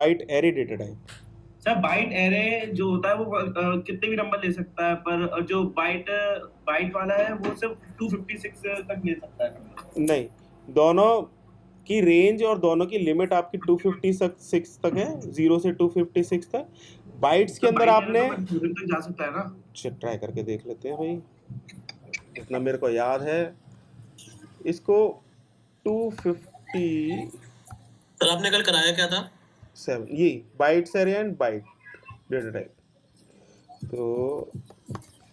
Bite array data type. Sir byte array जो होता है वो कितने भी नंबर ले सकता है, पर जो बाइट बाइट वाला है वो सिर्फ 256 तक ले सकता है नंबर। नहीं, दोनों की रेंज और दोनों की लिमिट आपकी 256 तक है, 0 से 256 तक। बाइट्स के सर अंदर बाइट एरे आपने तो 1000 तक जा सकता है ना? ट्राई करके देख लेते हैं भाई, जितना मेरे को याद है इसको 257, सर आपने कल कराया क्या था? ये bytes array and byte data type. तो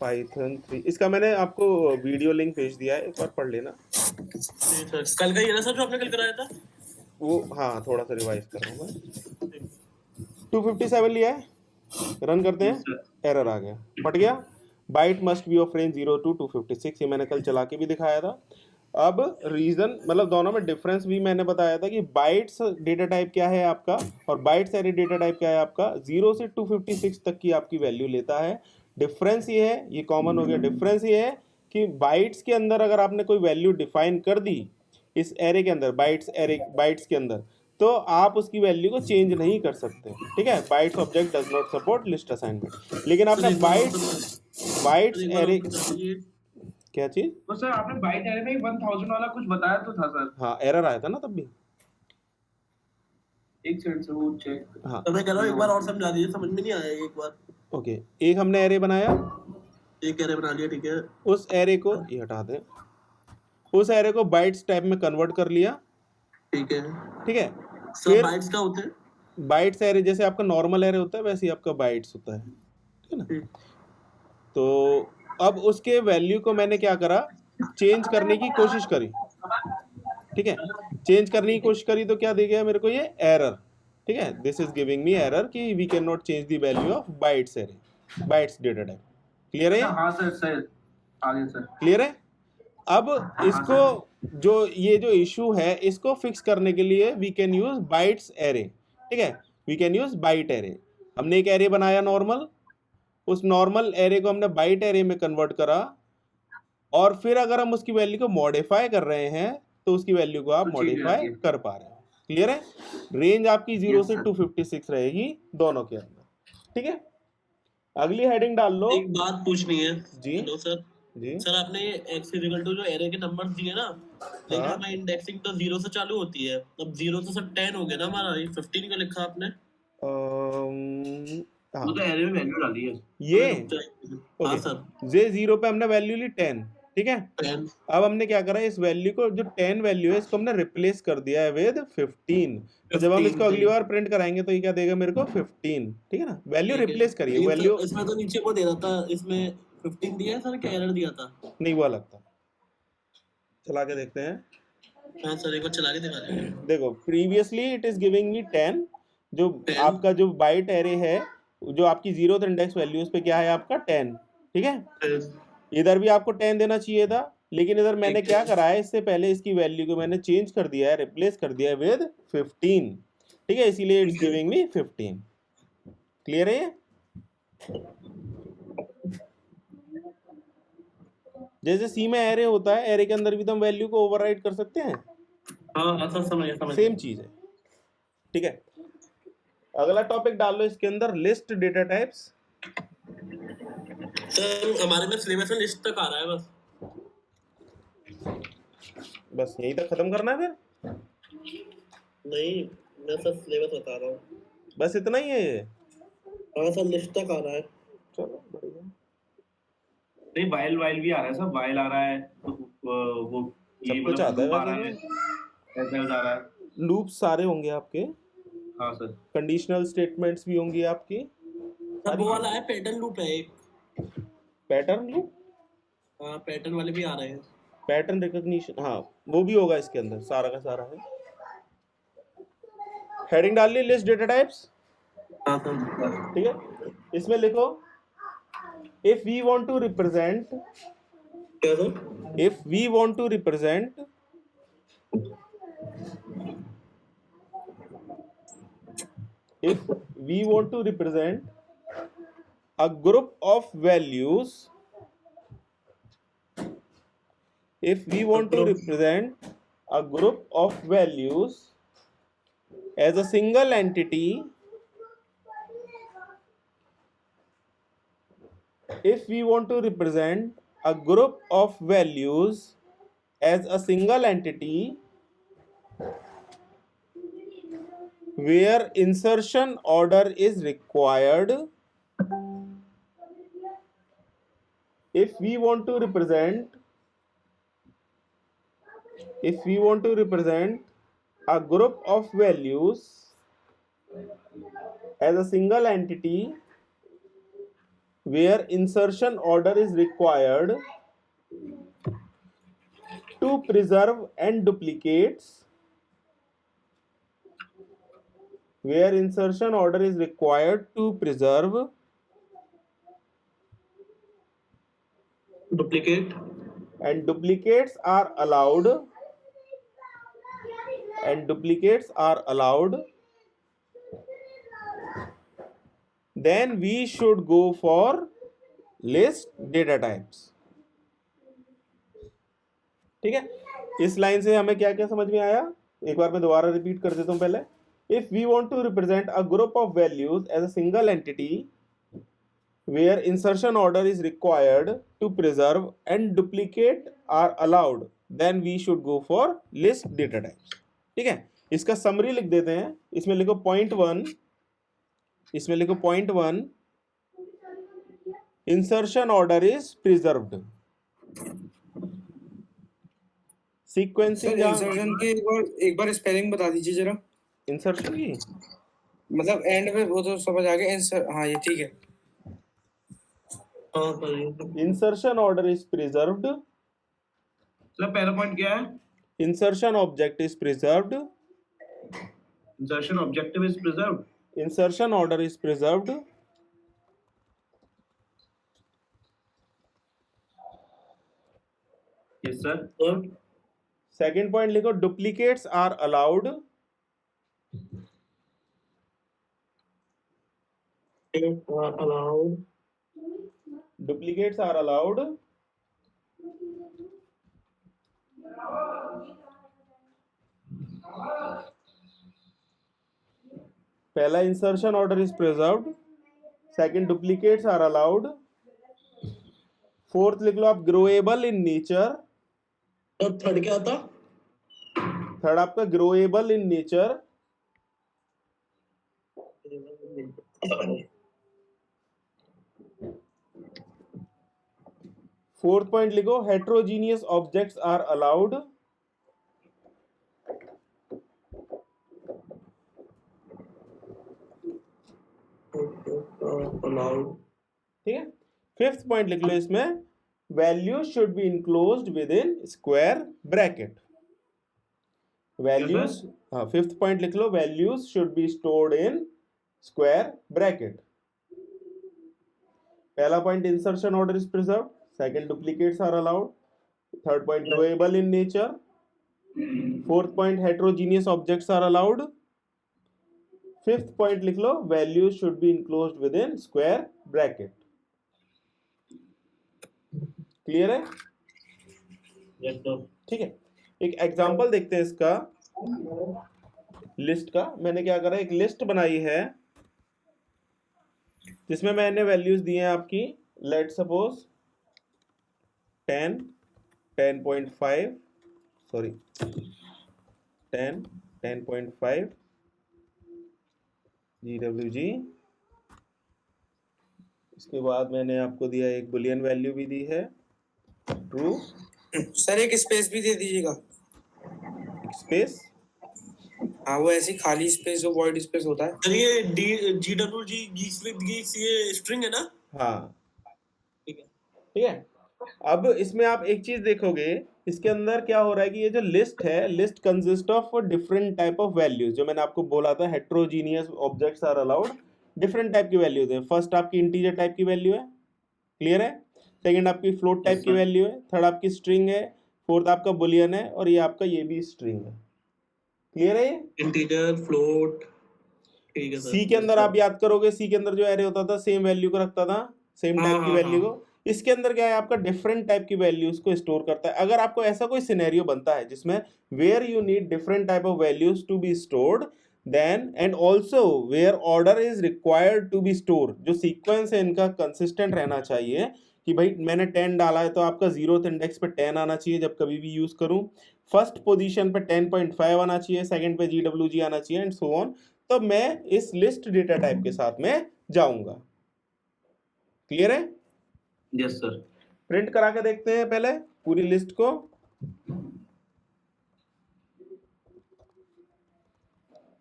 पाइथन 3, इसका मैंने आपको वीडियो लिंक भेज दिया है, एक बार पढ़ लेना। सर कल का ही है ना सर जो आपने कल कराया था? वो हाँ, थोड़ा सा रिवाइज कर रहा हूँ मैं। 257 लिया है, रन करते Yes, हैं, sir. एरर आ गया, फट गया। Byte must be of range 0 to 256, ये मैंने कल चला के भी दिखाया था। अब रीजन मतलब दोनों में डिफरेंस भी मैंने बताया था कि बाइट्स डेटा टाइप क्या है आपका और बाइट्स एरे डेटा टाइप क्या है आपका, 0 से 256 तक की आपकी वैल्यू लेता है। डिफरेंस ये है, ये कॉमन हो गया। डिफरेंस ये है कि बाइट्स के अंदर अगर आपने कोई वैल्यू डिफाइन कर दी इस एरे के अंदर, बाइट्स के अंदर, तो आप उसकी वैल्यू को चेंज नहीं कर सकते। ठीक है, bytes object does not support list assignment. लेकिन आपने बाइट्स एरे, क्या चीज? तो सर आपने बाइट एरे में 1000 वाला कुछ बताया तो था सर। हाँ, एरर आया था ना तब भी। एक सेकंड से वो चेक। हाँ तो मैं कह रहा हूँ एक बार और समझा दीजिए, समझ में नहीं आया एक बार। ओके, एक हमने एरे बनाया, एक एरे बना लिया, ठीक है। उस एरे को ये हटा दें, उस एरे को बाइट्स टाइप में कन्वर्ट कर लिया, ठीक है। ठीक है। फिर बाइट्स क्या होते हैं? बाइट्स एरे जैसे आपका नॉर्मल एरे होता है वैसे ही आपका बाइट्स होता है, ठीक है ना। तो अब उसके वैल्यू को मैंने क्या करा, चेंज करने की कोशिश करी, ठीक है। चेंज करने की कोशिश करी तो क्या दे गया मेरे को, ये एरर, ठीक है। This is giving me error कि we can not change the value of bytes array, bytes data type. Clear है? हाँ सर सर आगे सर। क्लियर है? अब इसको जो ये जो इशू है इसको फिक्स करने के लिए we can use bytes array, ठीक है। We can use byte array. हमने एक एरे बनाया नॉर्मल, उस नॉर्मल एरे को हमने बाइट एरे में कन्वर्ट करा, और फिर अगर हम उसकी वैल्यू को मॉडिफाई कर रहे हैं तो उसकी वैल्यू को आप मॉडिफाई कर पा रहे हो। क्लियर है? रेंज आपकी 0 से 256 रहेगी दोनों के अंदर, ठीक है। अगली हेडिंग डाल लो। एक बात पूछनी है जी। हेलो सर जी सर, आपने x इक्वल टू जो एरे के नंबर्स दिए ना, लेकिन हाँ। हमारी इंडेक्सिंग तो 0 से चालू होती है। अब 0 तो सर 10 हो गया ना हमारा, ये 15 का लिखा आपने। हाँ, वो तो एरे में वैल्यू डाली है ये हाँ ओके सर, जे 0 पे हमने वैल्यू ली 10, ठीक है। 10 अब हमने क्या करा, इस वैल्यू को जो 10 वैल्यू है इसको हमने रिप्लेस कर दिया है विद 15। तो जब हम इसको अगली बार प्रिंट कराएंगे तो ये क्या देगा मेरे को, 15, ठीक है ना। वैल्यू रिप्लेस करिए, वैल्यू इसमें तो नीचे को दे रहा था, इसमें 15 दिया है सर, क्या एरर दिया था? नहीं, वो अलग था। चला के देखते हैं। हाँ सर, एक बार चला के दिखा दीजिए। देखो, प्रीवियसली इट इज गिविंग मी 10, जो 10? आपका जो बाइट एरे है, जो आपकी 0th इंडेक्स वैल्यू उस पे क्या है आपका 10, ठीक है। 10 इधर भी आपको 10 देना चाहिए था, लेकिन इधर मैंने क्या करा है, इससे पहले इसकी वैल्यू को मैंने चेंज कर दिया है, रिप्लेस कर दिया है विद 15, ठीक है, इसीलिए इट्स गिविंग मी 15। क्लियर है ये? जैसे सी में एरे होता है, एरे के अंदर भी तो हम वैल्यू को ओवरराइड कर सकते हैं। हाँ सर, समझ सेम चीज है, ठीक है। अगला टॉपिक डाल लो इसके अंदर, लिस्ट डेटा टाइप्स। सर हमारे में सिलेबस में लिस्ट तक आ रहा है बस। बस यहीं तक खत्म करना है फिर? नहीं, मैं सर सिलेबस बता रहा हूँ। बस इतना ही है ये? हाँ सर, लिस्ट तक आ रहा है। चलो बढ़िया। नहीं वाइल भी आ रहा है सर, वाइल आ रहा है तो वो सब कुछ आता है वैसे वैसे, ऐसे आ रहा है। लूप सारे होंगे आपके, हाँ सर। कंडीशनल स्टेटमेंट्स भी होंगी आपकी। सर वो वाला है, पैटर्न लूप है एक। Pattern loop? हाँ, पैटर्न वाले भी आ रहे हैं। पैटर्न रिकॉग्निशन, हाँ वो भी होगा इसके अंदर, सारा का सारा है। हेडिंग डाल ली, लिस्ट डेटा टाइप्स, हाँ सर, ठीक है। इसमें लिखो, if we want to represent, क्या sir? If we want to represent if we want to represent a group of values, if we want to represent a group of values as a single entity, if we want to represent a group of values as a single entity where insertion order is required, if we want to represent a group of values as a single entity where insertion order is required to preserve and duplicates, where insertion order is required to preserve duplicate and duplicates are allowed, then we should go for list data types. ठीक है, इस line से हमें क्या क्या समझ में आया, एक बार मैं दोबारा रिपीट कर देता हूं पहले. If we want to represent a group of values as a single entity where insertion order is required to preserve and duplicate are allowed, then we should go for list data types. ठीक है, इसका summary लिख देते हैं. इसमें लिखो point one, insertion order is preserved. Sequencing, insertion की एक बार स्पेलिंग बता दीजिए जरा. इंसर्शन की मतलब एंड में वो तो समझ आ गया. हाँ ये ठीक है. हाँ सही insertion order is preserved, sir पहला पॉइंट क्या है? Insertion object is preserved, insertion objective is preserved. Insertion order is preserved, yes sir. और सेकेंड पॉइंट लिखो duplicates are allowed, allowed duplicates are allowed, पहला insertion order is preserved, second duplicates are allowed, fourth लिख लो आप ग्रोएबल in nature, और third क्या था? Third आपका growable in nature, fourth point लिखो heterogeneous objects are allowed, allowed. ठीक है. फिफ्थ पॉइंट लिख लो इसमें value should be enclosed within square bracket. Values, हाँ फिफ्थ पॉइंट लिख लो values should be stored in square bracket. पहला point insertion order is preserved, second duplicates are allowed, third point growable in nature, fourth point heterogeneous objects are allowed, fifth point लिख लो values should be enclosed within square bracket. Clear है? Yes sir. ठीक है, एक example देखते हैं इसका list का. मैंने क्या करा, एक लिस्ट बनाई है जिसमें मैंने वैल्यूज दी हैं आपकी, लेट सपोज 10, 10.5, सॉरी 10, 10.5 GWG. इसके बाद मैंने आपको दिया एक बुलियन वैल्यू भी दी है ट्रू. सर एक स्पेस भी दे दीजिएगा. स्पेस, हाँ वो ऐसी खाली स्पेस जो वॉइड स्पेस होता है. सर ये GWG ये स्ट्रिंग है ना? हाँ ठीक है. ठीक है. अब इसमें आप एक चीज देखोगे, इसके अंदर क्या हो रहा है कि ये जो लिस्ट है, list consist of different type of values. जो मैंने आपको बोला था heterogeneous objects are allowed, different type की वैल्यूज है. फर्स्ट आपकी इंटीजर टाइप की वैल्यू है, क्लियर है. सेकंड आपकी फ्लोट टाइप की वैल्यू है, थर्ड आपकी स्ट्रिंग है, फोर्थ आपका बुलियन है, और ये आपका ये भी स्ट्रिंग है. क्लियर है? ये इंटीजर, फ्लोट. ठीक है सर. सी के अंदर आप याद करोगे, सी के अंदर जो एरे होता था सेम वैल्यू को रखता था, सेम टाइप की वैल्यू को. इसके अंदर क्या है, आपका डिफरेंट टाइप की वैल्यूज को स्टोर करता है. अगर आपको ऐसा कोई सिनेरियो बनता है जिसमें where you need different type of values to be stored, then and also where order is required to be store, जो सीक्वेंस है इनका कंसिस्टेंट रहना चाहिए कि भाई मैंने 10 डाला है तो आपका 0th इंडेक्स पे 10 आना चाहिए जब कभी भी यूज करूं, फर्स्ट पोजीशन पे 10.5 आना चाहिए, सेकंड पे GWG आना चाहिए एंड सो ऑन। तो मैं इस लिस्ट डेटा टाइप के साथ में जाऊंगा। क्लियर है? Yes sir. प्रिंट करा के देखते हैं पहले पूरी लिस्ट को।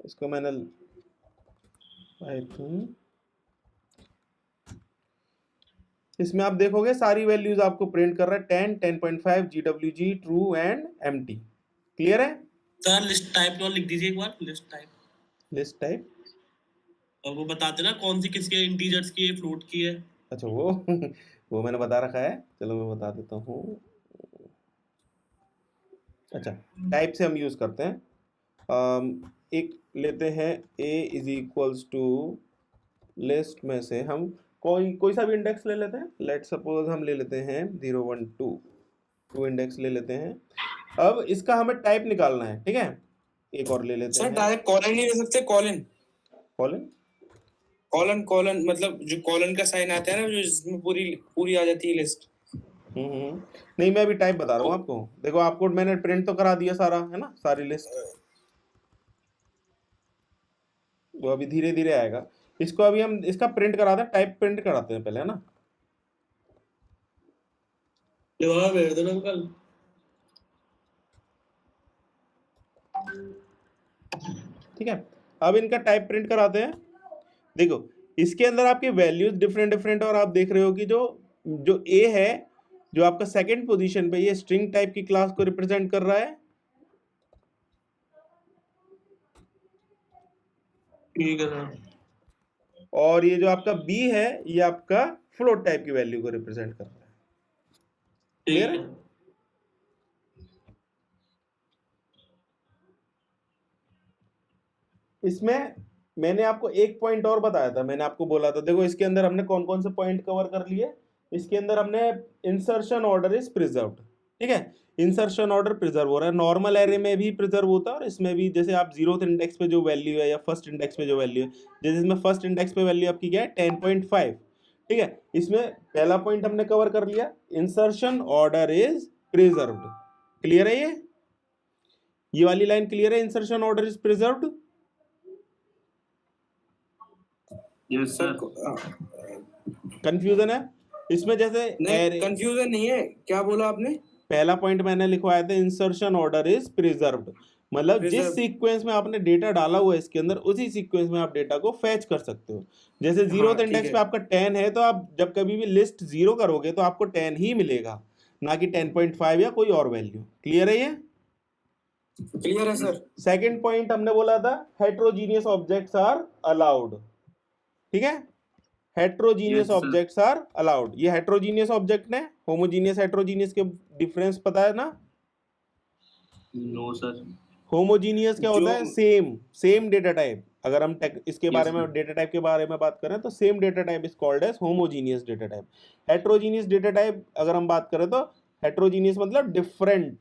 इसको मैंने Python, इसमें आप देखोगे सारी वैल्यूज आपको प्रिंट कर रहा है 10, 10.5, GWG, true and empty. Clear है? सर लिस्ट टाइप तो लिख दीजिए एक बार, लिस्ट टाइप और वो बता देना कौन सी किसके इंटीजर्स की है, फ्लोट की है। अच्छा वो वो मैंने बता रखा है, चलो मैं बता देता हूँ। अच्छा टाइप से हम यूज करते हैं, एक लेते हैं a is equals to list में से हम कोई सा भी इंडेक्स ले लेते हैं। लेट सपोज हम ले लेते हैं 0, 1, 2 इंडेक्स ले लेते हैं। अब इसका हमें टाइप निकालना है, ठीक है। एक और ले लेते सर हैं डायरेक्ट कॉलन नहीं ले सकते? कॉलन कॉलन कॉलन मतलब जो कॉलन का साइन आता है ना, जो जिसमें पूरी आ जाती है लिस्ट। नहीं मैं अभी टाइप बता रहा हूँ आपको। देखो आपको मैंने प्रिंट तो करा दिया सारा, है ना, सारी लिस्ट। वो अभी धीरे धीरे आएगा। इसको अभी हम इसका प्रिंट कराते हैं, टाइप प्रिंट कराते हैं पहले, है ना। जवाब भेज देना अंकल। ठीक है, अब इनका टाइप प्रिंट कराते हैं। देखो इसके अंदर आपके वैल्यूज डिफरेंट डिफरेंट, और आप देख रहे हो कि जो ए है, जो आपका सेकंड पोजीशन पे, ये स्ट्रिंग टाइप की क्लास को रिप्रेजेंट कर रहा है। ठीक है सर। और ये जो आपका बी है, ये आपका फ्लोट टाइप की वैल्यू को रिप्रेजेंट कर रहा है। क्लियर है? इसमें मैंने आपको एक पॉइंट और बताया था, मैंने आपको बोला था देखो इसके अंदर हमने कौन कौन से पॉइंट कवर कर लिए। इसके अंदर हमने इंसर्शन ऑर्डर इज प्रिजर्व्ड, ठीक है, इंसर्शन ऑर्डर प्रिजर्व हो रहा है। नॉर्मल एरे में भी प्रिजर्व होता है और इसमें भी। जैसे आप 0th इंडेक्स पे जो वैल्यू है या फर्स्ट इंडेक्स पे जो वैल्यू है, जैसे इसमें फर्स्ट इंडेक्स पे वैल्यू आपकी क्या है 10.5, ठीक है। इसमें पहला पॉइंट हमने कवर कर लिया, insertion order is preserved. Clear है? ये वाली लाइन क्लियर है, insertion order is preserved. Yes sir. Confusion है इसमें? जैसे नहीं कंफ्यूजन नहीं है, क्या बोला आपने? पहला पॉइंट मैंने लिखवाया था इंसर्शन ऑर्डर इज प्रिजर्व्ड, मतलब जिस सीक्वेंस में आपने डेटा डाला हुआ है इसके अंदर, उसी सीक्वेंस में आप डेटा को फैच कर सकते हो। जैसे 0th इंडेक्स पे आपका 10 है, तो आप जब कभी भी लिस्ट 0 करोगे तो आपको 10 ही मिलेगा, ना कि 10.5 या कोई और वैल्यू। क्लियर है? ये क्लियर है सर। सेकंड पॉइंट हमने बोला था हेट्रोजीनियस ऑब्जेक्ट्स आर अलाउड, ठीक है। Heterogeneous objects are allowed. ये हेट्रोजीनियस ऑब्जेक्ट ने होमोजीनियस हेट्रोजीनियस के डिफरेंस पता है ना? No sir. होमोजीनियस क्या होता है? Same data type. अगर हम इसके बारे में, डेटा टाइप के बारे में बात करें तो same data type is called as homogeneous data type. Heterogeneous data type अगर हम बात करें तो हेट्रोजीनियस मतलब डिफरेंट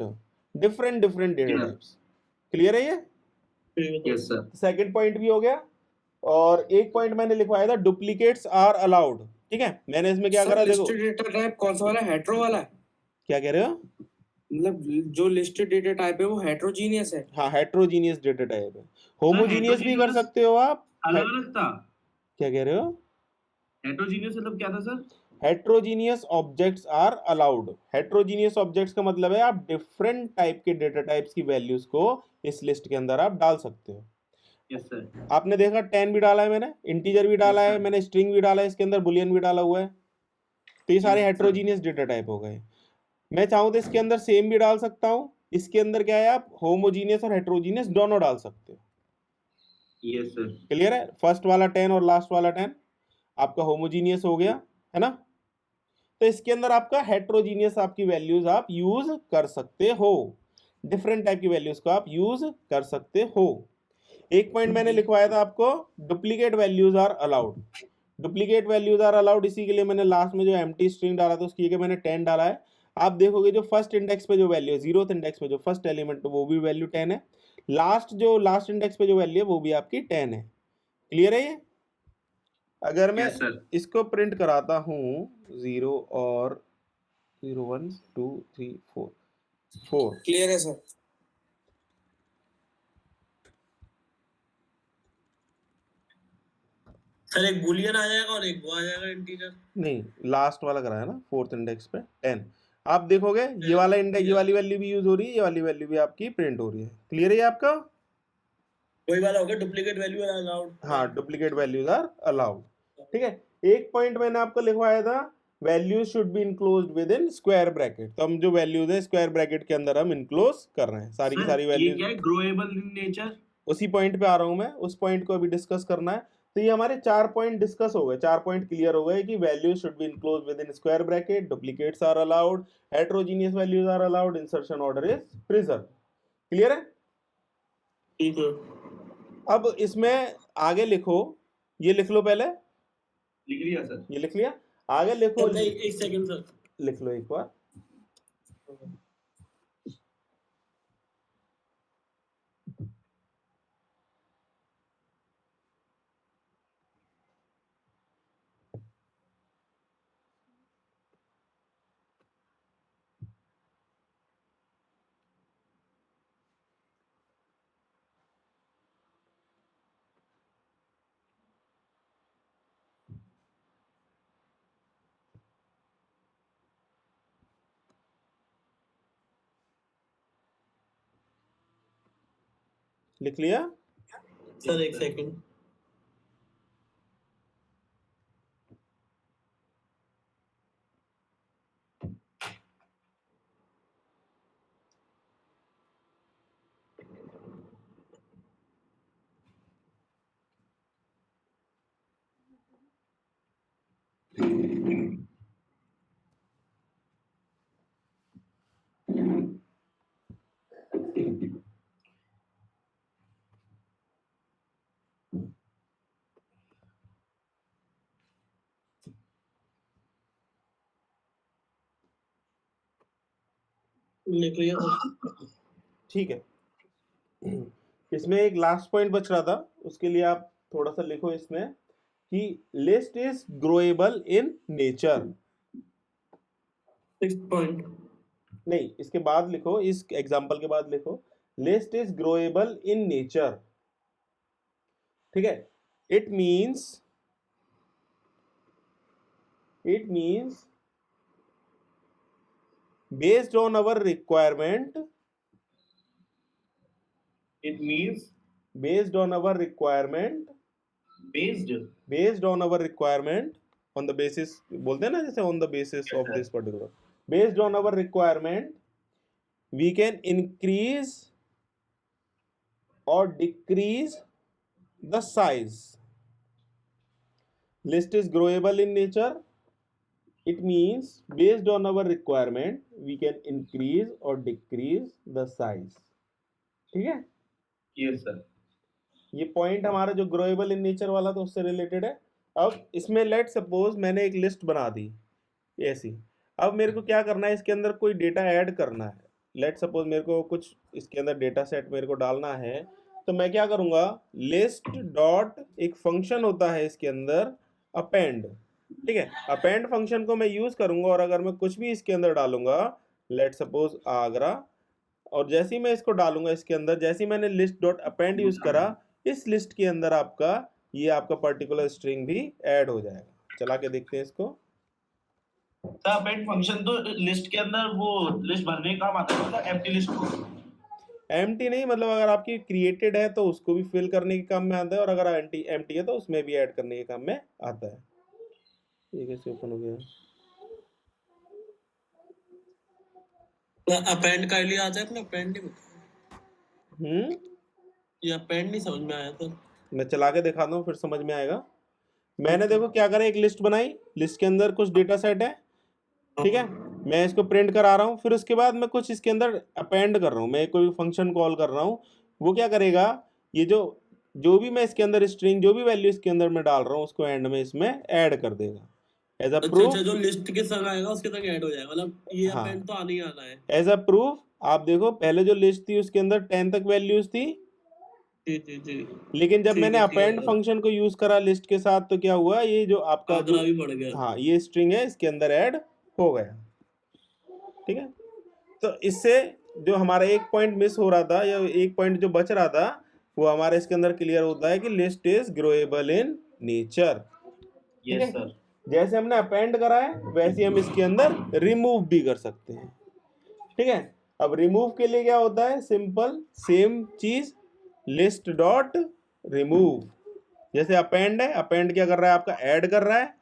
डेटा टाइप्स। क्लियर है ये? Yes sir. सेकंड पॉइंट भी हो गया। और एक पॉइंट मैंने लिखवाया था डुप्लीकेट्स आर अलाउड, ठीक है। मैंने इसमें क्या करा, देखो लिस्टेड डेटा टाइप कौन सा वाला है? हेट्रो वाला है? क्या कह रहे हो? मतलब जो लिस्टेड डेटा टाइप है वो हेट्रोजीनियस है? हाँ हेट्रोजीनियस डेटा टाइप है। होमोजीनियस भी कर सकते हो आप। अलग अलग था। क्या कह रहे हो? हेट्रोजीनियस मतलब क्या था sir? Heterogeneous objects are allowed. Heterogeneous objects का मतलब है आप डिफरेंट टाइप के डेटा टाइप्स की वैल्यूज को इस लिस्ट के अंदर आप डाल सकते हो। Yes sir. आपने देखा 10 भी डाला है मैंने, इंटीजर भी डाला है मैंने, स्ट्रिंग भी डाला है, इसके अंदर बुलियन भी डाला हुआ है। तो ये सारे हेट्रोजीनियस डेटा टाइप हो गए। मैं चाहूँ तो इसके अंदर सेम भी डाल सकता हूँ। इसके अंदर क्या है, आप होमोजीनियस और हेट्रोजीनियस दोनों डाल सकते हो। Yes sir. क्लियर है? फर्स्ट वाला 10 और लास्ट वाला 10 आपका होमोजीनियस हो गया, है ना। तो इसके अंदर आपका हेट्रोजीनियस आपकी वैल्यूज आप यूज कर सकते हो, डिफरेंट टाइप की वैल्यूज को आप यूज कर सकते हो। एक पॉइंट मैंने लिखवाया था आपको, duplicate values are allowed. Duplicate values are allowed, इसी के लिए मैंने लास्ट में जो एम्प्टी स्ट्रिंग डाला था उसकी जगह मैंने 10 डाला है। आप देखोगे जो फर्स्ट इंडेक्स पे जो वैल्यू है, 0th इंडेक्स पे जो फर्स्ट एलिमेंट वो भी वैल्यू 10 है, लास्ट इंडेक्स पे जो वैल्यू है वो भी आपकी 10 है। क्लियर है ये? अगर मैं यस सर। इसको प्रिंट कराता हूँ 0 और 0 1 2 3 4 4, क्लियर है सर। सर एक बुलियन आ जाएगा और एक वो आ जाएगा इंटीजर। नहीं लास्ट वाला कराया ना, 4th इंडेक्स पे 10। आप देखोगे ये वाला इंडेक्स, ये वाली वैल्यू भी यूज हो रही है, ये वाली वैल्यू भी आपकी प्रिंट हो रही है। क्लियर है ये आपका? वही वाला होगा, डुप्लीकेट वैल्यू अलाउड। हाँ, डुप्लीकेट वैल्यूज आर अलाउड। ठीक है, एक पॉइंट मैंने आपको लिखवाया था, values should be enclosed within square bracket. तो हम जो वैल्यूज है स्क्वायर ब्रैकेट के अंदर हम इनक्लोज कर रहे हैं, सारी की सर सारी ये वैल्यूज। क्या है, ग्रोएबल इन नेचर? उसी पॉइंट पे आ रहा हूं मैं, उस पॉइंट को अभी डिस्कस करना है। तो ये हमारे 4 पॉइंट डिस्कस हो गए, 4 पॉइंट क्लियर हो गए कि values should be enclose within square bracket, duplicates are allowed, heterogeneous values are allowed, insertion order is preserve. Clear है? ठीक है। अब इसमें आगे लिखो, ये लिख लो पहले, लिख लिया सर। ये लिख लिया, आगे लिखो, नहीं एक सेकंड सर। लिख लो एक बार। लिख लिया? सर एक सेकंड। लिख लिया सर। ठीक है, इसमें एक लास्ट पॉइंट बच रहा था, उसके लिए आप थोड़ा सा लिखो इसमें कि list is growable in nature. 6th point. नहीं, इसके बाद लिखो, इस एग्जांपल के बाद लिखो list is growable in nature. ठीक है, it means based on our requirement, It means based on our requirement, based. based on our requirement, on the basis, बोलते हैं ना जैसे on the basis Yes, of sir. this particular, based on our requirement we can increase or decrease the size. List is growable in nature, it means based on our requirement we can increase or decrease the size. ठीक है, Yes sir. ये point हमारा जो ग्रोएबल in nature वाला था उससे related है। अब इसमें लेट सपोज मैंने एक लिस्ट बना दी ऐसी, अब मेरे को क्या करना है, इसके अंदर कोई डेटा ऐड करना है। लेट सपोज मेरे को कुछ इसके अंदर डेटा सेट मेरे को डालना है, तो मैं क्या करूँगा, लिस्ट डॉट एक फंक्शन होता है इसके अंदर अपेंड। ठीक है, अपेंड फंक्शन को मैं यूज़ करूँगा, और अगर मैं कुछ भी इसके अंदर डालूंगा, लेट सपोज आगरा, और जैसे ही मैं इसको डालूंगा इसके अंदर, जैसे ही मैंने लिस्ट डॉट अपेंड यूज़ करा, इस लिस्ट के अंदर आपका ये आपका पर्टिकुलर स्ट्रिंग भी ऐड हो जाएगा। चला के देखते हैं इसको। सर अपेंड फंक्शन तो लिस्ट के अंदर वो लिस्ट भरने का काम आता है, मतलब एम्प्टी लिस्ट को। एम्प्टी नहीं, मतलब अगर आपकी क्रिएटेड है तो उसको भी फिल करने के काम में आता है, और अगर एम्प्टी है तो उसमें भी ऐड करने के काम में आता है। ये कैसे ओपन हो गया? अपेंड का लिए आता है अपना अपेंड नहीं। ये अपेंड नहीं समझ में आया तो मैं चला के दिखाता हूँ, फिर समझ में आएगा। मैंने देखो क्या करा, एक लिस्ट बनाई, लिस्ट के अंदर कुछ डेटा सेट है, ठीक है, मैं इसको प्रिंट करा रहा हूँ, फिर उसके बाद मैं कुछ इसके अंदर अपेंड कर रहा हूँ, मैं कोई फंक्शन कॉल कर रहा हूँ। वो क्या करेगा, ये जो भी मैं इसके अंदर स्ट्रिंग, जो भी वैल्यू इसके अंदर मैं डाल रहा हूँ उसको एंड में इसमें ऐड कर देगा। एज अ अच्छा प्रूफ, अच्छा, जो लिस्ट के संग आएगा उसके संग ऐड हो जाएगा, मतलब ये हाँ, अपेंड तो आना ही आना है। एज अ प्रूफ आप देखो पहले जो लिस्ट थी उसके अंदर 10 तक वैल्यूज थी, जी जी जी, लेकिन जब मैंने ठीक अपेंड है। फंक्शन को यूज करा लिस्ट के साथ तो क्या हुआ, ये जो आपका जो, आंकड़ा भी बढ़ गया। हाँ, ये स्ट्रिंग है इसके अंदर ऐड हो गया। ठीक है, तो इससे जो हमारा एक पॉइंट मिस हो रहा था या एक पॉइंट जो बच रहा था वो हमारे इसके अंदर क्लियर होता है कि list is growable in nature. ठीक यस है, सर। जैसे हमने अपेंड करा है वैसे हम इसके अंदर रिमूव भी कर सकते हैं। ठीक है, अब रिमूव के लिए क्या होता है, सिंपल सेम चीज, लिस्ट डॉट रिमूव। जैसे अपेंड है, अपेंड क्या कर रहा है आपका, ऐड कर रहा है,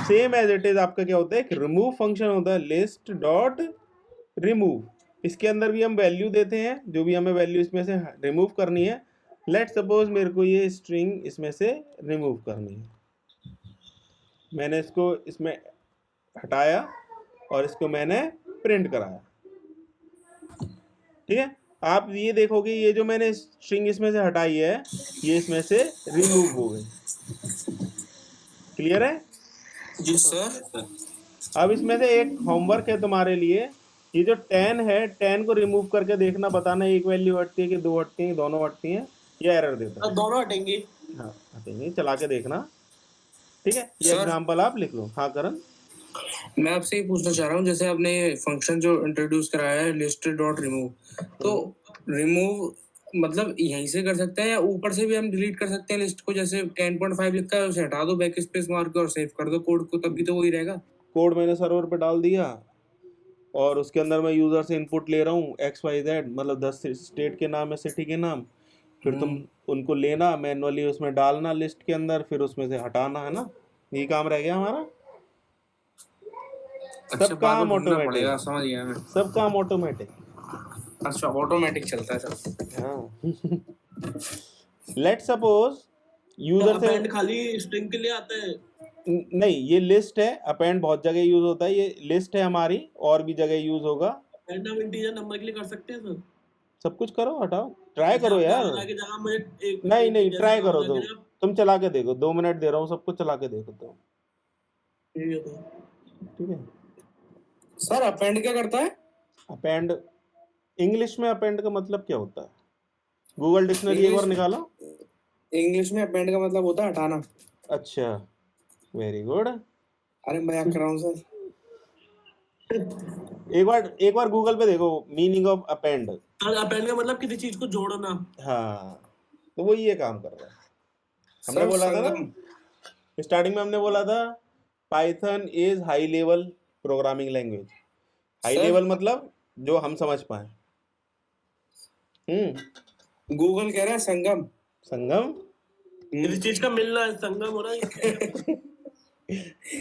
सेम एज इट इज आपका क्या होता है, एक रिमूव फंक्शन होता है, लिस्ट डॉट रिमूव। इसके अंदर भी हम वैल्यू देते हैं, जो भी हमें वैल्यू इसमें से रिमूव करनी है। लेट सपोज मेरे को ये स्ट्रिंग इसमें से रिमूव करनी है, मैंने इसको इसमें हटाया और इसको मैंने प्रिंट कराया। ठीक है, आप ये देखोगे ये जो मैंने स्ट्रिंग इसमें से हटाई है ये इसमें से रिमूव हो गई। क्लियर है? जी सर सर। अब इसमें से एक होमवर्क है तुम्हारे लिए, ये जो 10 है 10 को रिमूव करके देखना, बताना एक वैल्यू हटती है कि दो हटती है, दोनों हटती हैं, या एरर देता है। दोनों हटेंगे। हाँ हटेंगे, चला के देखना। ठीक है, ये सर एग्जांपल आप लिख लो। हाँ करण, मैं आपसे ये पूछना चाह रहा हूँ, जैसे आपने फंक्शन जो इंट्रोड्यूस कराया है लिस्ट डॉट रिमूव, तो रिमूव मतलब यहीं से कर सकते हैं या ऊपर से भी हम डिलीट कर सकते हैं लिस्ट को? जैसे 10.5 लिखा है उसे हटा दो, बैक स्पेस मार के और सेव कर दो कोड को, तब भी तो वही रहेगा। कोड मैंने सर्वर पे डाल दिया और उसके अंदर मैं यूजर से इनपुट ले रहा हूँ XYZ, मतलब 10 स्टेट के नाम है, सिटी के नाम, फिर तुम उनको लेना मैनुअली उसमें डालना लिस्ट के अंदर, फिर उसमें से हटाना, है ना, ये काम रह गया हमारा। अच्छा, सब बाद में काम ढूंढना पड़ेगा, ऑटोमेटिक, समझ गया मैं। सब काम ऑटोमेटिक। अच्छा, ऑटोमेटिक चलता है सब। हाँ लेट सपोज यूजर से, अपेंड खाली स्ट्रिंग के लिए आता है? नहीं ये लिस्ट है, अपेंड बहुत जगह यूज होता है, ये लिस्ट है हमारी, और भी जगह यूज होगा। अपेंड हम इंटीजर नंबर के लिए कर सकते हैं सर? सब कुछ करो, हटाओ, ट्राई जैसे करो आपने यार। आंकड़ा की जगह मुझे एक नहीं नहीं, जैसे ट्राई करो, आंकड़ा की तुम जगह। तुम चला के देखो, 2 मिनट दे रहा हूँ, सब कुछ चला के देखो तुम। ठीक है सर। ठीक है, सर अपेंड क्या करता है? अपेंड, इंग्लिश में अपेंड का मतलब क्या होता है, गूगल डिक्शनरी एक बार इंग्लिश निकालो। इंग्लिश में अपेंड का मतलब होता है हटाना। अच्छा, वेरी गुड। अरे मजाक कर रहा हूँ सर। एक बार गूगल पे देखो meaning of append. Sir append का मतलब किसी चीज को जोड़ना। हाँ, तो वो ये काम कर रहा है। हमने सर बोला था ना संगम। स्टार्टिंग में, हमने बोला था Python is high level programming language. High sir level मतलब जो हम समझ पाए। गूगल कह रहा है संगम। संगम, किसी चीज का मिलना है, संगम हो रहा है।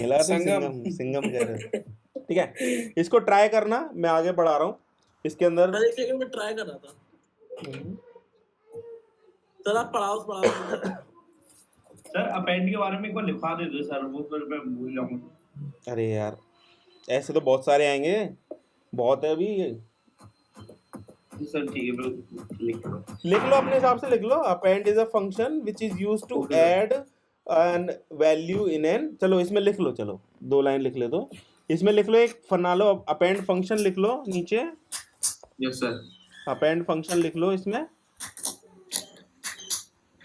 मिला तुम संगम। सिंगम, सिंगम कह रहे हो। ठीक है, इसको ट्राई करना, मैं आगे बढ़ा रहा हूँ इसके अंदर। सर एक सेकंड में ट्राई कर रहा था। सर आप पढ़ाओ। सर अपेंड के बारे में एक बार लिखवा दे दो सर, वो फिर मैं भूल जाऊंगा। अरे यार, ऐसे तो बहुत सारे आएंगे, बहुत है अभी। सर ठीक है, फिर लिख लो अपने हिसाब से लिख लो। Append is a function which is use to Okay, sir. Add an value in an, चलो इसमें लिख लो, चलो 2 लाइन लिख ले दो, इसमें लिख लो, एक फना लो, अपेंड फंक्शन लिख लो नीचे, यस सर। अपेंड फंक्शन लिख लो इसमें,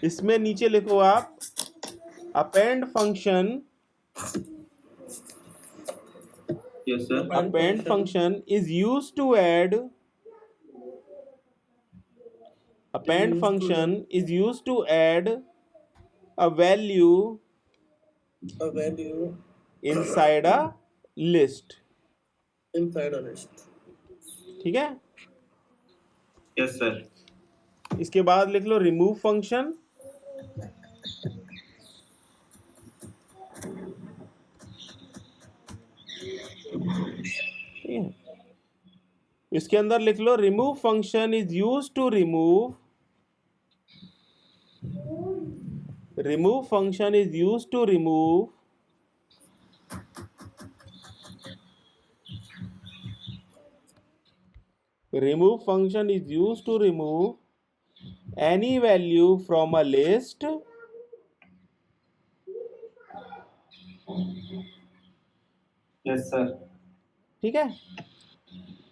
इसमें नीचे लिखो आप append function, yes sir. Append function is use to add, append function is used to add a value A value inside a list। inside a list। ठीक है, यस सर। इसके बाद लिख लो रिमूव फंक्शन, इसके अंदर लिख लो remove function is use to remove, remove function is use to remove remove function is used to remove any value from a list yes sir. ठीक है,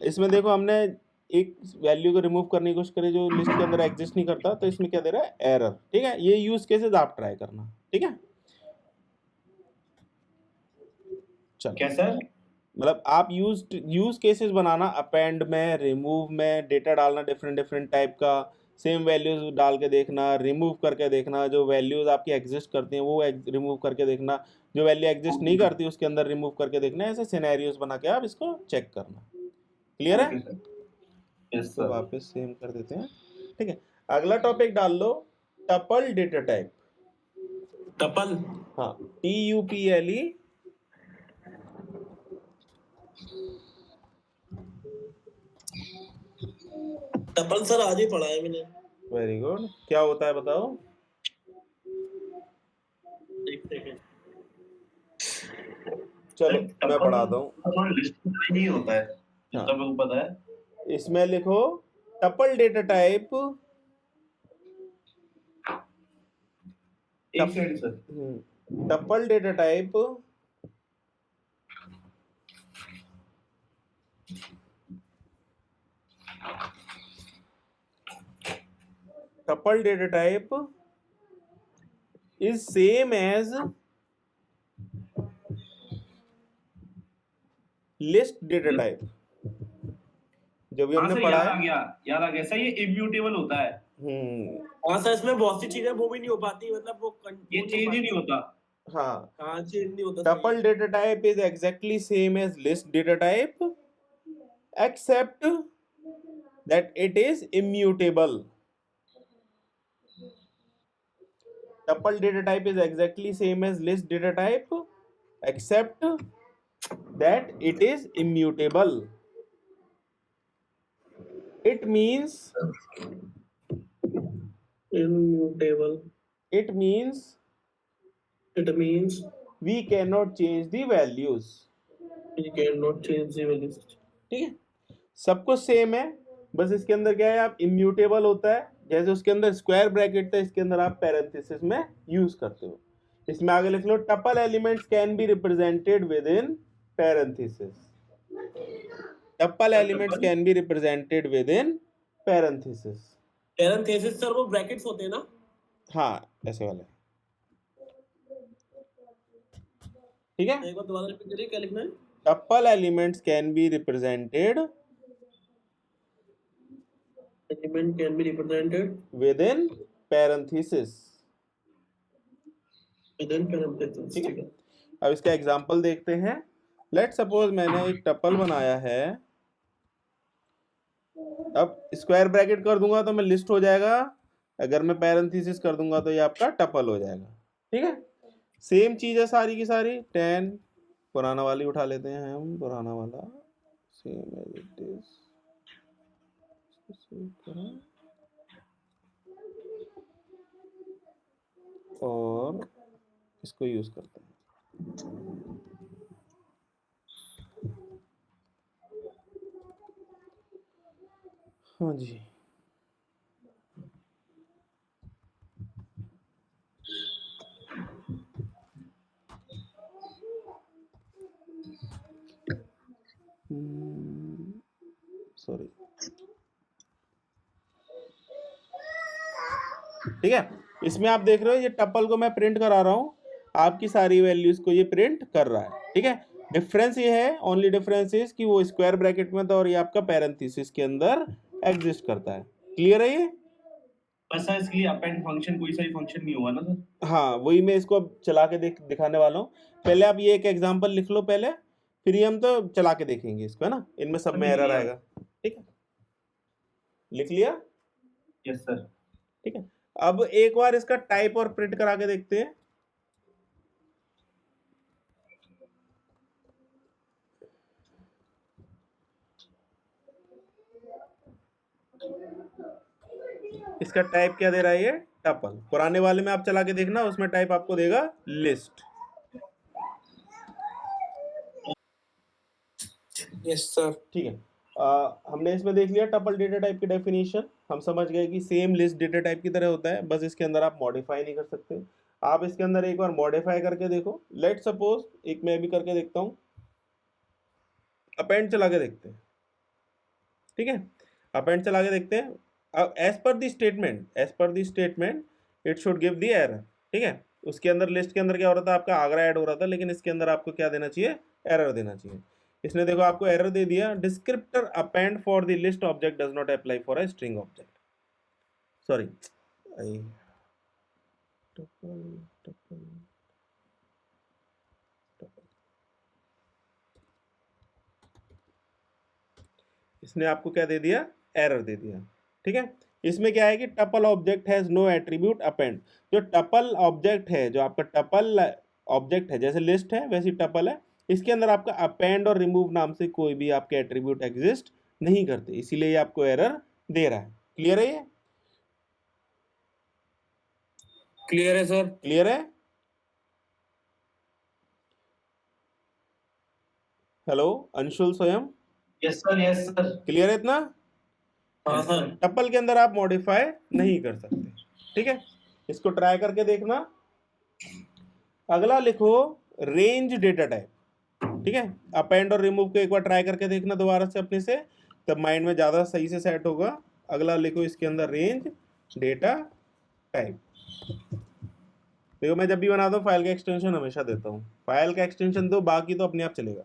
इसमें देखो हमने एक वैल्यू को रिमूव करने की कोशिश करी जो लिस्ट के अंदर एग्जिस्ट नहीं करता, तो इसमें क्या दे रहा है, एरर। ठीक है, ये यूज केसेस आप ट्राई करना। ठीक है, चलो क्या सर? मतलब आप यूज केसेस बनाना, अपेंड में, रिमूव में, डेटा डालना डिफरेंट डिफरेंट टाइप का, सेम वैल्यूज डाल के देखना, रिमूव करके देखना, जो वैल्यूज आपकी एग्जिस्ट करती हैं वो रिमूव करके देखना, जो वैल्यू एग्जिस्ट नहीं करती उसके अंदर रिमूव करके देखना। ऐसे सिनेरियोज बना के आप इसको चेक करना। क्लियर है? Okay sir. यस तो सर। वापस सेम कर देते हैं। ठीक है, अगला टॉपिक डाल लो, टपल डेटा टाइप। टपल हाँ, TUPLE। टपल सर आज ही पढ़ा है मैंने। वेरी गुड, क्या होता है बताओ? एक सेकंड। चलो मैं पढ़ाता हूँ। लिस्ट नहीं होता है हाँ। जितना मेरे को पता है। इसमें लिखो टपल डेटा टाइप। एक second sir. Tuple data type tuple data type is same as list data type। जब भी हाँ हमने सर, पढ़ा याद आ है। गया, याद आ गया सर, ये इम्यूटेबल होता है। हाँ सर, इसमें बहुत सी चीजें वो भी नहीं हो पाती, मतलब वो ये चेंज ही नहीं होता। हाँ, हाँ चेंज नहीं होता। tuple data type is exactly same as list data type except that it is immutable। tuple data type is exactly same as list data type except that it is immutable। It means immutable, it means it means we cannot change the values। we cannot change the values। ठीक है, सब कुछ same है, बस इसके अंदर क्या है, आप इम्यूटेबल होता है। जैसे उसके अंदर स्क्वायर ब्रैकेट था, इसके अंदर आप पैरेंथेसिस में यूज करते हो। इसमें आगे लिख लो, tuple elements can be represented within parenthesis. Tuple elements can be represented within parenthesis. Parenthesis sir वो ब्रैकेट्स होते हैं ना? हाँ, ऐसे वाले। ठीक है, एक बार दोबारा रिपीट करिए, क्या लिखना है? Tuple elements can be represented element can be represented within parenthesis. With in parenthesis. ठीक है, अब इसका एग्जांपल देखते हैं। लेट सपोज मैंने एक टपल बनाया है, अब स्क्वायर ब्रैकेट कर दूंगा तो मैं लिस्ट हो जाएगा, अगर मैं पैरेंथेसिस कर दूंगा तो ये आपका टपल हो जाएगा। ठीक है, सेम चीज है सारी की सारी। 10 पुराना वाली उठा लेते हैं हम, पुराना वाला सेम एज इट इज, और इसको यूज करते हैं। हाँ जी, सॉरी। ठीक है, इसमें आप देख रहे हो ये टपल को मैं प्रिंट करा रहा हूँ, आपकी सारी वैल्यूज को ये प्रिंट कर रहा है। ठीक है, डिफरेंस ये है, ओनली डिफरेंस इज कि वो स्क्वायर ब्रैकेट में था और ये आपका पैरेंथेसिस के अंदर एग्जिस्ट करता है। क्लियर है ये? बस सर इसके लिए अपेंड फंक्शन कोई सा भी फंक्शन नहीं हुआ ना सर? हाँ, वही मैं इसको अब चला के दिखाने वाला हूँ। पहले आप ये एक एग्जांपल लिख लो पहले, फिर ये हम तो चला के देखेंगे इसको, है ना। इनमें सब में एरर आएगा। ठीक है, लिख लिया? Yes sir. ठीक है, अब एक बार इसका टाइप और प्रिंट करा के देखते हैं। इसका टाइप क्या दे रहा है, ये टपल। पुराने वाले में आप चला के देखना, उसमें टाइप आपको देगा लिस्ट। Yes sir. ठीक है, हमने इसमें देख लिया टपल डेटा टाइप की डेफिनेशन। हम समझ गए कि सेम लिस्ट डेटा टाइप की तरह होता है, बस इसके अंदर आप मॉडिफाई नहीं कर सकते। आप इसके अंदर एक बार मॉडिफाई करके देखो। लेट सपोज एक मैं भी करके देखता हूँ। अपेंड चला के देखते हैं, ठीक है, अपेंड चला के देखते हैं। अब as per the statement it should give the error, ठीक है। उसके अंदर लिस्ट के अंदर क्या हो रहा था, आपका आगरा ऐड हो रहा था, लेकिन इसके अंदर आपको क्या देना चाहिए, एरर देना चाहिए। इसने देखो आपको एरर दे दिया, descriptor append for the list object does not apply for a string object, sorry इसने आपको क्या दे दिया, एरर दे दिया, ठीक है। इसमें क्या है कि tuple object has no attribute append. जो टपल ऑब्जेक्ट है, जो आपका टपल ऑब्जेक्ट है, जैसे लिस्ट है वैसी टपल है, इसके अंदर आपका अपेंड और रिमूव नाम से कोई भी आपके एट्रीब्यूट एग्जिस्ट नहीं करते, इसीलिए ये आपको एरर दे रहा है। क्लियर है ये? क्लियर है सर। क्लियर है? हेलो अंशुल स्वयं, यस सर। क्लियर है इतना? हाँ सर। टपल के अंदर आप मॉडिफाई नहीं कर सकते, ठीक है। इसको ट्राई करके देखना। अगला लिखो रेंज डेटा टाइप, ठीक है। अपेंड और रिमूव को एक बार ट्राई करके देखना दोबारा से अपने से, तब माइंड में ज्यादा सही से सेट होगा। अगला लिखो इसके अंदर रेंज डेटा टाइप। देखो मैं जब भी बनाता हूँ फाइल का एक्सटेंशन हमेशा देता हूँ, फाइल का एक्सटेंशन दो, बाकी तो अपने आप चलेगा।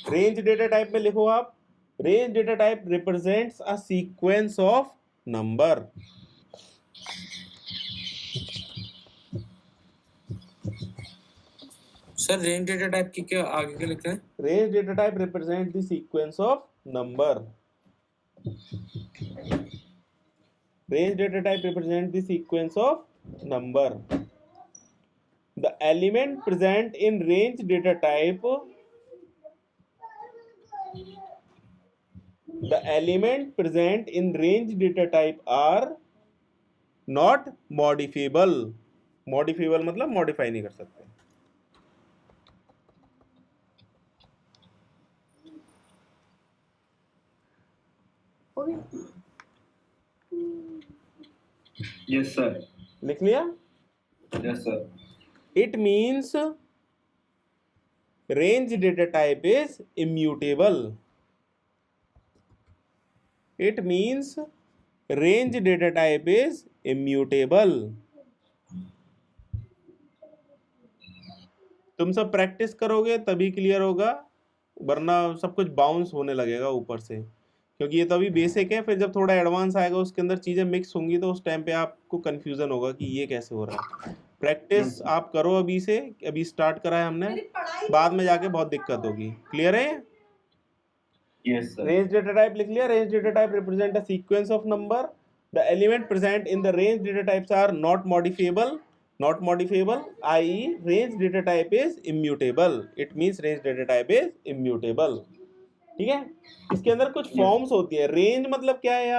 रेंज डेटा टाइप में लिखो आप, range data type represents a sequence of number. Sir range data type की क्या आगे क्या लिखा है? Range data type represent the sequence of number. Range data type represents the sequence of number. The element present in range data type, the element present in range data type are not modifiable. Modifiable मतलब modify नहीं कर सकते। Yes sir. लिख लिया? Yes sir. It means range data type is immutable. It means range data type is immutable. तुम सब practice करोगे तभी क्लियर होगा, वरना सब कुछ बाउंस होने लगेगा ऊपर से, क्योंकि ये तो अभी बेसिक है। फिर जब थोड़ा एडवांस आएगा उसके अंदर चीजें मिक्स होंगी तो उस टाइम पे आपको कंफ्यूजन होगा कि ये कैसे हो रहा है। प्रैक्टिस आप करो अभी से, अभी स्टार्ट करा है हमने, बाद में जाके बहुत दिक्कत होगी। क्लियर है? Yes sir. Range data type लिख लिया। Range data type represent a sequence of number. The element present in the range data types are not modifiable, i.e. range data type is immutable. It means range data type is immutable. ठीक है। इसके अंदर कुछ forms होती है। Range मतलब क्या है,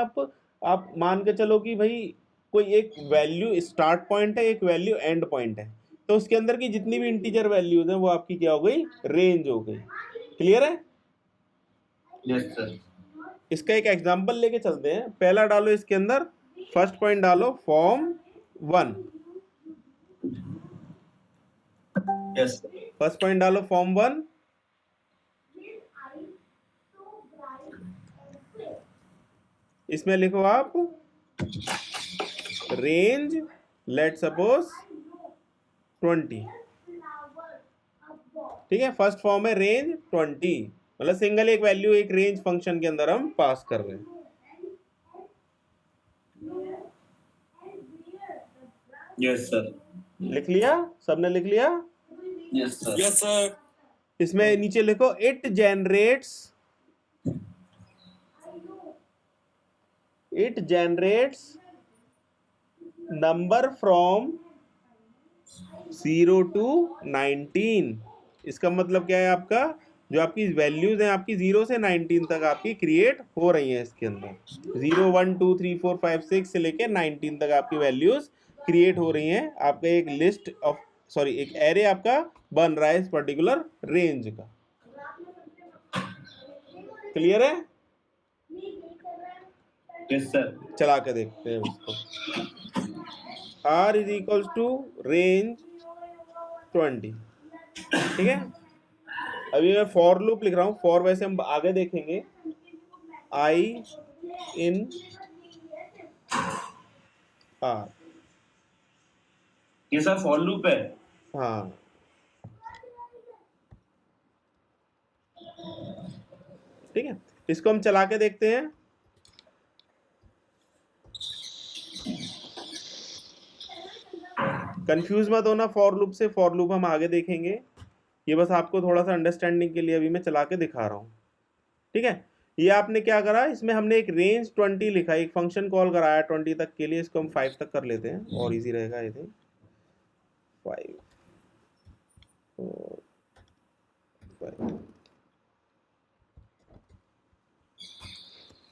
आप मान के चलो कि भाई कोई एक वैल्यू स्टार्ट पॉइंट है, एक वैल्यू एंड पॉइंट है, तो उसके अंदर की जितनी भी इंटीजर वैल्यूज हैं वो आपकी क्या हो गई, रेंज हो गई। क्लियर है? Yes sir. इसका एक एग्जांपल लेके चलते हैं। पहला डालो इसके अंदर, फर्स्ट पॉइंट डालो फॉर्म 1। यस फर्स्ट पॉइंट डालो फॉर्म 1। इसमें लिखो आप रेंज लेट सपोज 20, ठीक है। फर्स्ट फॉर्म है रेंज 20, मतलब सिंगल एक वैल्यू एक रेंज फंक्शन के अंदर हम पास कर रहे हैं। Yes sir. लिख लिया? सबने लिख लिया? Yes sir. Yes sir. इसमें नीचे लिखो it generates number from 0 to 19। इसका मतलब क्या है, आपका जो आपकी वैल्यूज हैं आपकी 0 से 19 तक आपकी क्रिएट हो रही हैं इसके अंदर। 0 1 2 3 4 5 6 से लेके 19 तक आपकी वैल्यूज क्रिएट हो रही हैं। आपका एक लिस्ट ऑफ एक एरे आपका बन रहा है इस पर्टिकुलर रेंज का। क्लियर है? Yes sir. चला के देखते हैं उसको। R is equals to range 20, ठीक है। अभी मैं फॉर लूप लिख रहा हूँ, फॉर वैसे हम आगे देखेंगे, आई इन आर। ये सर फॉर लूप है। हाँ, ठीक है, इसको हम चला के देखते हैं। कंफ्यूज मत होना फॉर लूप से, फॉर लूप हम आगे देखेंगे, ये बस आपको थोड़ा सा अंडरस्टैंडिंग के लिए अभी मैं चला के दिखा रहा हूँ, ठीक है। ये आपने क्या करा, इसमें हमने एक रेंज 20 लिखा, एक फंक्शन कॉल कराया 20 तक के लिए, इसको हम 5 तक कर लेते हैं और इजी रहेगा आई थिंक। 5 4 5।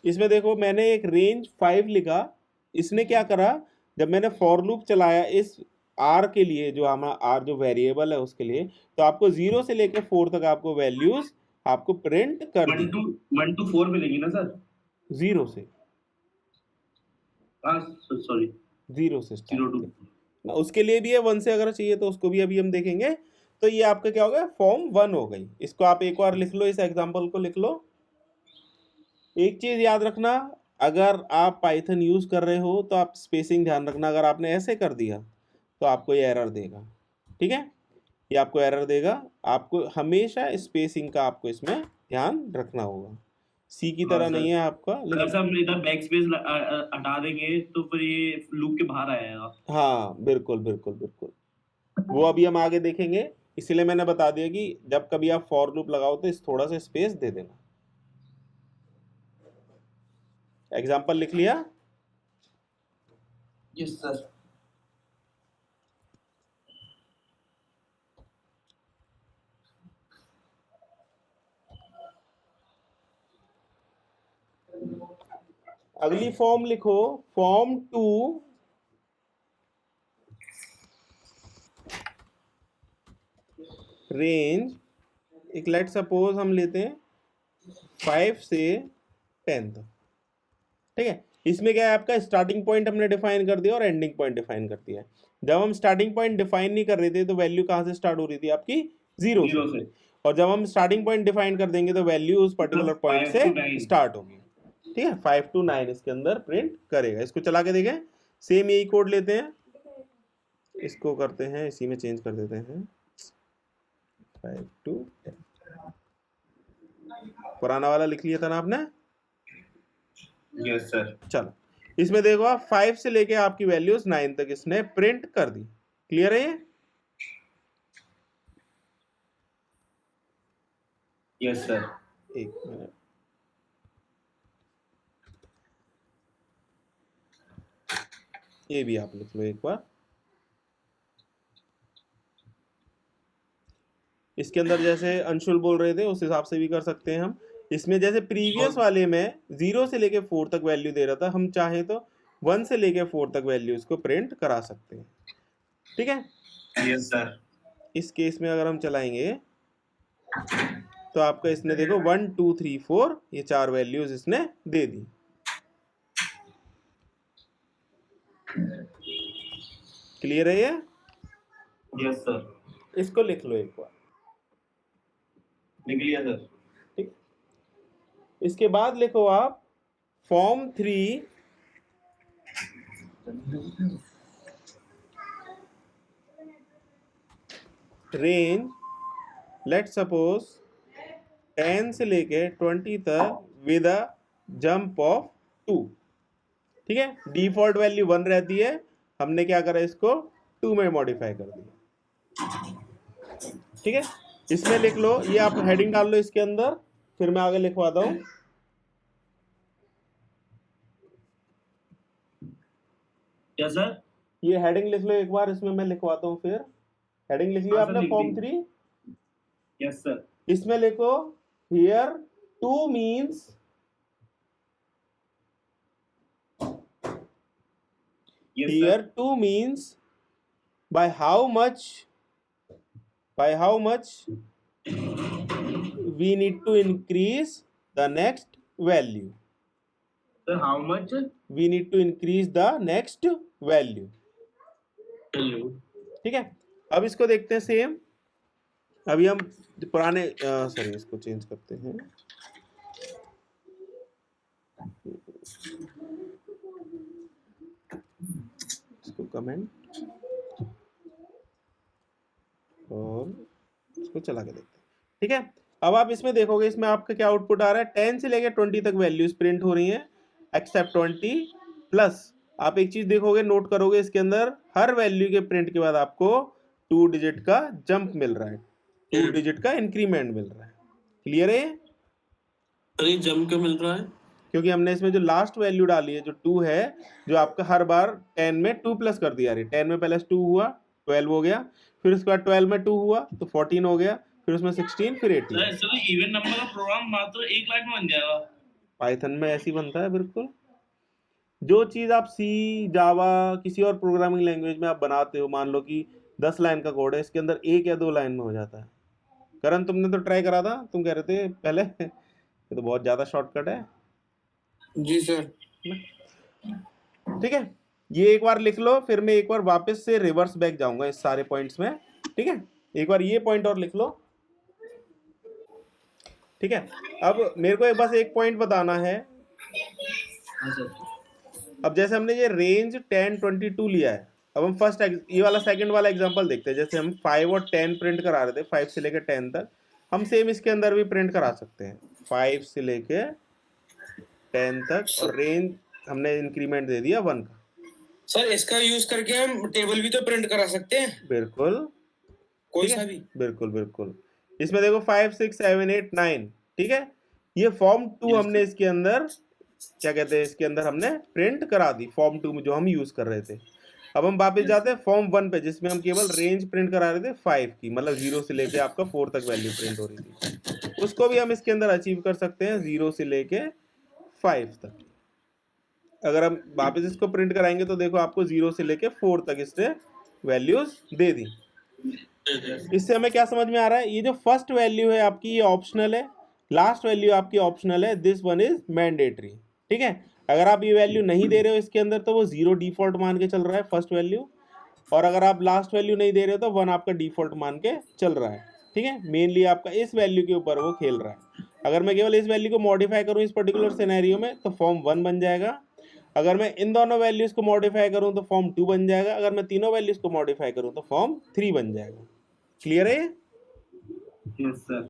इसमें देखो मैंने एक रेंज 5 लिखा, इसने क्या करा, जब मैंने फॉर लूप चलाया इस आर के लिए, जो हमारा आर जो वेरिएबल है उसके लिए, तो आपको 0 से लेकर 4 तक आपको वैल्यूज आपको प्रिंट कर दी। 1 to 4 मिलेगी ना सर? 0 से, हाँ सॉरी, 0 से 0 to start। उसके लिए भी है 1 से अगर चाहिए तो उसको भी अभी हम देखेंगे। तो ये आपका क्या हो गया, फॉर्म 1 हो गई। इसको आप एक बार लिख लो, इस एग्जांपल को लिख लो। एक चीज याद रखना, अगर आप पाइथन यूज कर रहे हो तो आप स्पेसिंग ध्यान रखना, अगर आपने ऐसे कर दिया तो आपको ये एरर देगा, ठीक है, ये आपको एरर देगा। आपको हमेशा स्पेसिंग का आपको इसमें ध्यान रखना होगा, सी की तरह नहीं है आपका, अगर लेकिन सर हम इधर बैक स्पेस हटा देंगे तो फिर ये लूप के बाहर आएगा। हाँ बिल्कुल बिल्कुल बिल्कुल, वो अभी हम आगे देखेंगे। इसलिए मैंने बता दिया कि जब कभी आप फॉर लूप लगाओ तो इस थोड़ा सा स्पेस दे देना। एग्जाम्पल लिख लिया? Yes sir. अगली फॉर्म लिखो, फॉर्म 2 रेंज, एक लेट सपोज हम लेते हैं 5 से 10 तक, ठीक है। इसमें क्या है, आपका स्टार्टिंग पॉइंट हमने डिफाइन कर दिया और एंडिंग पॉइंट डिफाइन कर दिया। जब हम स्टार्टिंग पॉइंट डिफाइन नहीं कर रहे थे तो वैल्यू कहाँ से स्टार्ट हो रही थी आपकी, 0 से। और जब हम स्टार्टिंग पॉइंट डिफाइन कर देंगे तो वैल्यू उस पर्टिकुलर पॉइंट से स्टार्ट होगी, ठीक है। 5 to 9 इसके अंदर प्रिंट करेगा। इसको चला के देखें, सेम यही कोड लेते हैं, इसको करते हैं, इसी में चेंज कर देते हैं 5 to 10। पुराना वाला लिख लिया था ना आपने? Yes sir. चलो, इसमें देखो आप 5 से लेके आपकी वैल्यूज 9 तक इसने प्रिंट कर दी। क्लियर है ये? Yes sir. एक मिनट, ये भी आप लिख लो एक बार। इसके अंदर जैसे अंशुल बोल रहे थे उस हिसाब से भी कर सकते हैं हम। इसमें जैसे प्रीवियस वाले में 0 से लेके 4 तक वैल्यू दे रहा था, हम चाहें तो 1 से लेके 4 तक वैल्यू इसको प्रिंट करा सकते हैं, ठीक है। Yes sir. इस केस में अगर हम चलाएंगे तो आपका इसने देखो 1 2 3 4 ये 4 वैल्यूज इसने दे दी। क्लियर है ये? Yes sir. इसको लिख लो एक बार, लिख लिया सर। ठीक। इसके बाद लिखो आप फॉर्म 3 रेंज, लेट सपोज 10 से लेके 20 तक विद अ जंप ऑफ 2, ठीक है। डिफॉल्ट वैल्यू 1 रहती है, हमने क्या करा, इसको 2 में मॉडिफाई कर दिया, ठीक है। इसमें लिख लो, ये आप हेडिंग डाल लो इसके अंदर, फिर मैं आगे लिखवाता हूं। क्या सर? ये हेडिंग लिख लो एक बार, इसमें मैं लिखवाता हूँ फिर। हेडिंग लिख लिया हाँ सर, आपने लिख फॉर्म दी। 3? Yes sir. इसमें लिखो here 2 means, yes here sir. 2 means by how much we need to increase the next value, sir how much? we need to increase the next value, ठीक है। अब इसको देखते हैं सेम, अभी हम पुराने सॉरी इसको चेंज करते हैं, इसको कमेंट और इसको चला के देखते हैं। ठीक है, अब आप इसमें देखोगे, इसमें आपका क्या आउटपुट आ रहा है, 10 से लेके 20 तक वैल्यूज प्रिंट हो रही हैं एक्सेप्ट 20 प्लस आप एक चीज देखोगे, नोट करोगे, इसके अंदर हर वैल्यू के प्रिंट के बाद आपको 2 डिजिट का जंप मिल रहा है, 2 डिजिट का इंक्रीमेंट मिल रहा है। क्लियर है? सर ये जम क्यों मिल रहा है? क्योंकि हमने इसमें जो लास्ट वैल्यू डाली है जो 2 है, जो आपका हर बार 10 में 2 प्लस कर दिया, 10 में पहले 2 हुआ 12 हो गया, फिर उसके बाद 12 में 2 हुआ तो 14 हो गया, फिर उसमें 16, फिर 18। सर इवन नंबर का प्रोग्राम मात्र 1 लाइन में बन जाएगा। पाइथन में ऐसी बनता है बिल्कुल। जो चीज आप सी, जावा, किसी और प्रोग्रामिंग लैंग्वेज में आप बनाते हो, मान लो कि 10 लाइन का कोड है, इसके अंदर 1 या 2 लाइन में हो जाता है। करण तुमने तो ट्राई करा था, तुम कह रहे थे पहले ये तो बहुत ज्यादा शॉर्टकट है। जी सर। ठीक है, ये एक बार लिख लो, फिर मैं एक बार वापस से रिवर्स बैक जाऊंगा इस सारे पॉइंट्स में। ठीक है, एक बार ये पॉइंट और लिख लो। ठीक है, अब मेरे को बस एक पॉइंट बताना है। अब जैसे हमने ये रेंज 10, 22 लिया है, अब हम फर्स्ट ये वाला सेकंड वाला एग्जांपल देखते हैं। जैसे हम 5 और 10 प्रिंट करा रहे थे, 5 से लेकर 10 तक, हम सेम इसके अंदर भी प्रिंट करा सकते हैं 5 से लेके 10 तक, और रेंज हमने इंक्रीमेंट दे दिया 1 का। सर इसका यूज करके हम टेबल भी तो प्रिंट करा सकते हैं। बिल्कुल, कोई ठीक सा है, भी। बिल्कुल बिल्कुल। इसमें देखो 5, 6, 7, 8, 9, ठीक है, ये फॉर्म 2 हमने इसके अंदर क्या कहते हैं, इसके अंदर हमने प्रिंट करा दी फॉर्म 2 में जो हम यूज कर रहे थे। अब हम वापस जाते हैं फॉर्म 1 पे, जिसमें हम केवल रेंज प्रिंट करा रहे थे 5 की, मतलब 0 से लेके आपका 4 तक वैल्यू प्रिंट हो रही थी। उसको भी हम इसके अंदर अचीव कर सकते हैं 0 से लेके 5 तक। अगर हम वापस इसको प्रिंट कराएंगे तो देखो आपको 0 से लेके 4 तक इसने वैल्यूज दे दी। इससे हमें क्या समझ में आ रहा है, ये जो फर्स्ट वैल्यू है आपकी ये ऑप्शनल है, लास्ट वैल्यू आपकी ऑप्शनल है, दिस वन इज मैंडेटरी। ठीक है, अगर आप ये वैल्यू नहीं दे रहे हो इसके अंदर तो वो 0 डिफॉल्ट मान के चल रहा है फर्स्ट वैल्यू, और अगर आप लास्ट वैल्यू नहीं दे रहे हो तो 1 आपका डिफॉल्ट मान के चल रहा है। ठीक है, मेनली आपका इस वैल्यू के ऊपर वो खेल रहा है। अगर मैं केवल इस वैल्यू को मॉडिफाई करूँ इस पर्टिकुलर सिनेरियो में तो फॉर्म 1 बन जाएगा, अगर मैं इन दोनों वैल्यूज को मॉडिफाई करूं तो फॉर्म 2 बन जाएगा, अगर मैं तीनों वैल्यूज को मॉडिफाई करूं तो फॉर्म 3 बन जाएगा। क्लियर है? Yes sir.